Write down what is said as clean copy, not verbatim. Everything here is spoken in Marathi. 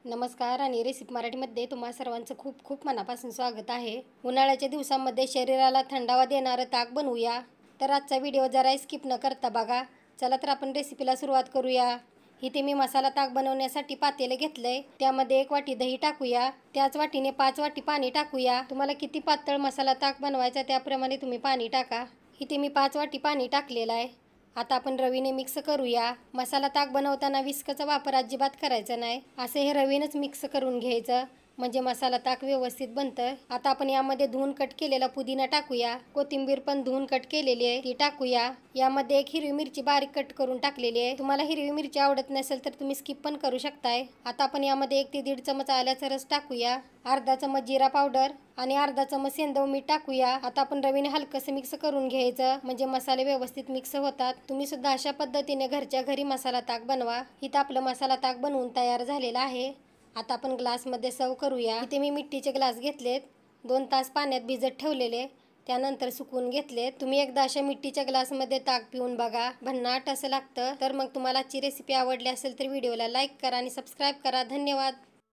नमस्कार आणि रेसिपी मराठीमध्ये तुम्हा सर्वांचं खूप खूप मनापासून स्वागत आहे। उन्हाळ्याच्या दिवसांमध्ये शरीराला थंडावा देणारं ताक बनवूया। तर आजचा व्हिडिओ जरा स्किप न करता बघा। चला तर आपण रेसिपीला सुरुवात करूया। इथे मी मसाला ताक बनवण्यासाठी पातेले घेतलंय। त्यामध्ये 1 वाटी दही टाकूया। त्याच वाटीने 5 वाटी पाणी टाकूया। तुम्हाला किती पातळ मसाला ताक बनवायचा त्याप्रमाणे तुम्ही पाणी टाका। इथे मी 5 वाटी पाणी टाकलेलं आहे। आता आपण रवीने मिक्स करूया। मसाला ताक बनवताना विस्कचा वापर अजिबात करायचा नाही। असे हे रवीनेच मिक्स करून घ्यायचं म्हणजे मसाला ताक व्यवस्थित बनतं। आता आपण यामध्ये धुवून कट केलेला पुदिना टाकूया। कोथिंबीर पण धुवून कट केलेली आहे ती टाकूया। यामध्ये 1 हिरवी मिरची बारीक कट करून टाकलेली आहे। तुम्हाला हिरवी मिरची आवडत नसेल तर तुम्ही स्किप पण करू शकताय। आता आपण यामध्ये 1 ते 1.5 चमच आल्याचा रस टाकूया। अर्धा चमच जिरा पावडर आणि अर्धा चमच सेंधव मीठ टाकूया। आता आपण रवीने हलकसे मिक्स करून घ्यायचं म्हणजे मसाले व्यवस्थित मिक्स होतात। तुम्ही सुद्धा अशा पद्धतीने घरच्या घरी मसाला ताक बनवा। इथं आपलं मसाला ताक बनवून तयार झालेला आहे। आता आपण ग्लासमध्ये सर्व करूया। इथे मी मिट्टीचे ग्लास घेतलेत। 2 तास पाण्यात भिजत ठेवलेले त्यानंतर सुकवून घेतलेत। तुम्ही एकदा अशा मिट्टीच्या ग्लासमध्ये ताक पिऊन बघा, भन्नाट असं लागतं। तर मग तुम्हाला आजची रेसिपी आवडली असेल तर व्हिडिओला लाईक करा आणि सबस्क्राईब करा। धन्यवाद।